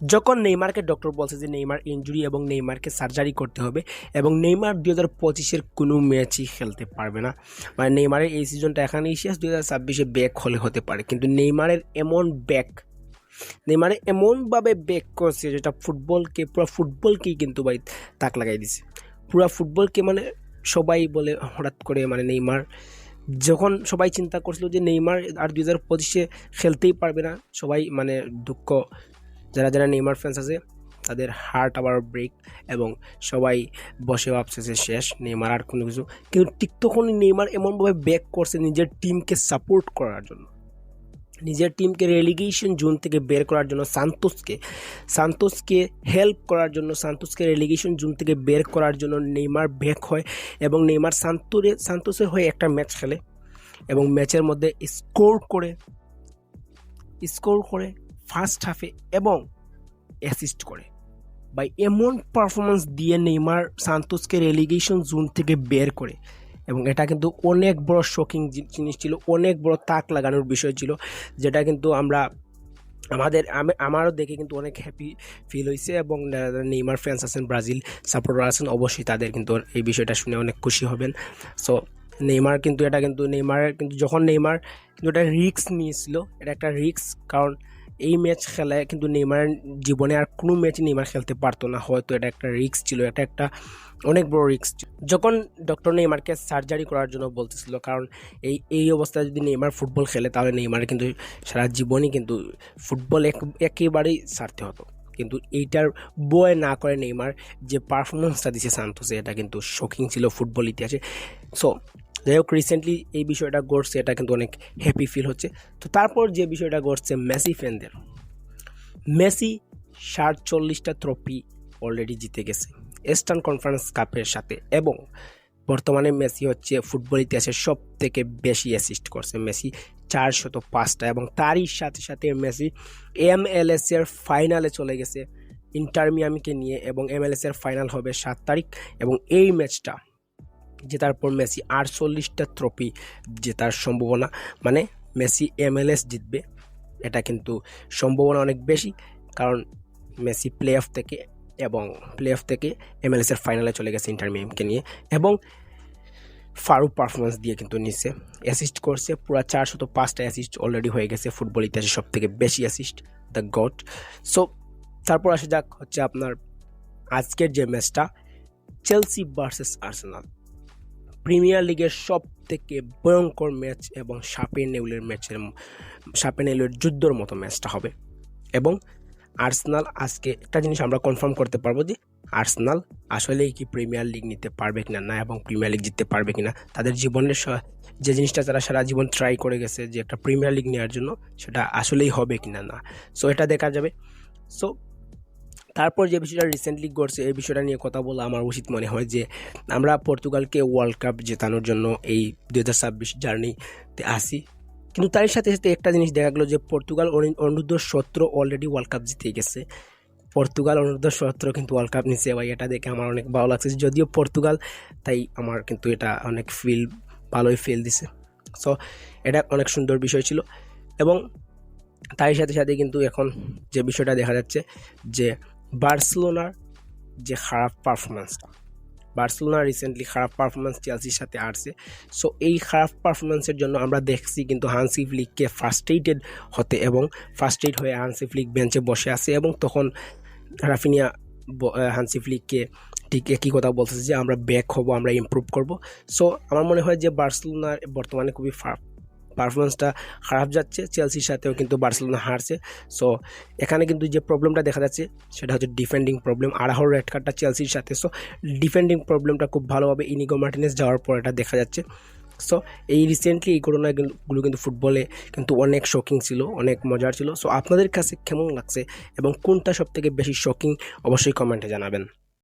যখন নেইমারকে ডক্টর বলছে যে নেইমার ইনজুরি এবং নেইমারকে সার্জারি করতে হবে এবং নেইমার 2025-এর কোনো ম্যাচই খেলতে পারবে না, মানে নেইমারের এই সিজনটা এখানেই শেষ, 2026-এ ব্যাক হলে হতে পারে। কিন্তু নেইমারের এমনভাবে ব্যাক করছে যেটা পুরো ফুটবলকেই কিন্তু ভাই তাক লাগাই দিছে, পুরো ফুটবলকে। মানে সবাই বলে হঠাৎ করে, মানে নেইমার যখন সবাই চিন্তা করছিল যে নেইমার আর 2025-এ খেলতেই পারবে না, সবাই মানে দুঃখ, যারা নেইমার ফ্যান্স আছে তাদের হার্ট আবার ব্রেক এবং সবাই বসে ভাবছে যে শেষ, নেইমার আর কোনো কিছু। কিন্তু ঠিক তখনই নেইমার এমনভাবে ব্যাক করছে নিজের টিমকে সাপোর্ট করার জন্য, নিজের টিমকে রেলিগেশন জোন থেকে বের করার জন্য, সান্তোসকে হেল্প করার জন্য, সান্তোসকে রেলিগেশন জোন থেকে বের করার জন্য নেইমার ব্যাক হয় এবং নেইমার সান্তোসের হয়ে একটা ম্যাচ খেলে এবং ম্যাচের মধ্যে স্কোর করে ফার্স্ট হাফে এবং অ্যাসিস্ট করে। ভাই এমন পারফরমেন্স দিয়ে নেইমার সান্তোসকে রেলিগেশন জোন থেকে বের করে, এবং এটা কিন্তু অনেক বড় শকিং জিনিস ছিল, অনেক বড় তাক লাগানোর বিষয় ছিল, যেটা কিন্তু আমারও দেখে কিন্তু অনেক হ্যাপি ফিল হয়েছে। এবং নেইমার ফ্যান্স আছেন, ব্রাজিল সাপোর্টার আছেন, অবশ্যই তাদের কিন্তু এই বিষয়টা শুনে অনেক খুশি হবেন। সো নেইমার কিন্তু যখন নেইমার কিন্তু এটা রিস্ক নিয়েছিল, এটা একটা রিস্ক, কারণ এই ম্যাচ খেলায় কিন্তু নেইমার জীবনে আর কোনো ম্যাচ নেইমার খেলতে পারতো না, হয়তো এটা একটা রিস্ক ছিল, এটা একটা অনেক বড় রিস্ক। যখন ডক্টর নেইমারকে সার্জারি করার জন্য বলতেছিল, কারণ এই অবস্থায় যদি নেইমার ফুটবল খেলে তাহলে নেইমার কিন্তু সারা জীবনই কিন্তু ফুটবল একেবারেই ছাড়তে হতো। কিন্তু এইটার বয় না করে নেইমার যে পারফরমেন্সটা দিচ্ছে সান্তোসে, এটা কিন্তু শকিং ছিল ফুটবল ইতিহাসে। সো যাই হোক, রিসেন্টলি এই বিষয়টা ঘটছে, এটা কিন্তু অনেক হ্যাপি ফিল হচ্ছে। তো তারপর যে বিষয়টা ঘটছে মেসি ফ্যানদের, মেসি 47টা ট্রফি অলরেডি জিতে গেছে ইস্টার্ন কনফারেন্স কাপের সাথে, এবং বর্তমানে মেসি হচ্ছে ফুটবল ইতিহাসের সব থেকে বেশি অ্যাসিস্ট করছে, মেসি 405টা। এবং তারই সাথে সাথে মেসি MLS এর ফাইনালে চলে গেছে ইন্টার মিয়ামিকে নিয়ে, এবং MLS এর ফাইনাল হবে 7 তারিখ। এবং এই ম্যাচটা জেতার পর মেসি 48টা ট্রফি জেতার সম্ভাবনা, মানে মেসি MLS জিতবে, এটা কিন্তু সম্ভাবনা অনেক বেশি, কারণ মেসি প্লে অফ থেকে MLS এর ফাইনালে চলে গেছে ইন্টার মিয়ামিকে নিয়ে, এবং ফারুক পারফরমেন্স দিয়ে কিন্তু নিচে অ্যাসিস্ট করছে, পুরো 405টা অ্যাসিস্ট অলরেডি হয়ে গেছে, ফুটবল ইতিহাসে সব থেকে বেশি অ্যাসিস্ট, দ্য গড। সো তারপর আসা যাক হচ্ছে আপনার আজকের যে ম্যাচটা, চেলসি ভার্সেস আর্সেনাল, প্রিমিয়ার লিগের সব থেকে ভয়ঙ্কর ম্যাচ এবং সাপে নেউলের যুদ্ধর মতো ম্যাচটা হবে। এবং আর্সেনাল আজকে একটা জিনিস আমরা কনফার্ম করতে পারবো যে আর্সেনাল আসলেই কি প্রিমিয়ার লিগ নিতে পারবে কিনা না, এবং প্রিমিয়ার লিগ জিততে পারবে কিনা। তাদের জীবনের যে জিনিসটা তারা সারা জীবন ট্রাই করে গেছে যে একটা প্রিমিয়ার লিগ নেওয়ার জন্য, সেটা আসলেই হবে কিনা না, সো এটা দেখা যাবে। সো তারপর যে বিষয়টা রিসেন্টলি ঘটছে, এই বিষয়টা নিয়ে কথা বলা আমার উচিত মনে হয় যে আমরা পর্তুগালকে ওয়ার্ল্ড কাপ জেতানোর জন্য এই 2026 জার্নিতে আসি, কিন্তু তার সাথে সাথে একটা জিনিস দেখা গেলো যে পর্তুগাল অনূর্ধ্ব-17 অলরেডি ওয়ার্ল্ড কাপ জিতে গেছে, পর্তুগাল অনূর্ধ্ব-17 কিন্তু ওয়ার্ল্ড কাপ নিচ্ছে। ভাই এটা দেখে আমার অনেক ভালো লাগছে, যদিও পর্তুগাল, তাই আমার কিন্তু এটা অনেক ভালোই ফিল দিছে। সো এটা অনেক সুন্দর বিষয় ছিল। এবং তার সাথে সাথে কিন্তু এখন যে বিষয়টা দেখা যাচ্ছে যে বার্সেলোনার যে খারাপ পারফরমেন্সটা, বার্সেলোনা রিসেন্টলি খারাপ পারফরমেন্স চেলসির সাথে আসছে। সো এই খারাপ পারফরমেন্সের জন্য আমরা দেখছি কিন্তু হান্সি ফ্লিককে ফার্স্ট্রেটেড হতে, এবং ফার্স্ট্রেট হয়ে হান্সি ফ্লিক বেঞ্চে বসে আছে, এবং তখন রাফিনিয়া হান্সি ফ্লিককে ঠিক একই কথা বলতেছে যে আমরা ব্যাক হব, আমরা ইমপ্রুভ করব। সো আমার মনে হয় যে বার্সেলোনার বর্তমানে খুবই পারফরমেন্সটা খারাপ যাচ্ছে, চেলসির সাথেও কিন্তু বার্সেলোনা হারছে। সো এখানে কিন্তু যে প্রবলেমটা দেখা যাচ্ছে সেটা হচ্ছে ডিফেন্ডিং প্রবলেম, আড়াহর রেড কার্ডটা চেলসির সাথে। সো ডিফেন্ডিং প্রবলেমটা খুব ভালোভাবে ইনিগো মার্টিনেজ যাওয়ার পর এটা দেখা যাচ্ছে। সো এই রিসেন্টলি এই ঘটনাগুলো কিন্তু ফুটবলে কিন্তু অনেক শকিং ছিল, অনেক মজার ছিল। সো আপনাদের কাছে কেমন লাগছে এবং কোনটা সব থেকে বেশি শকিং অবশ্যই কমেন্টে জানাবেন।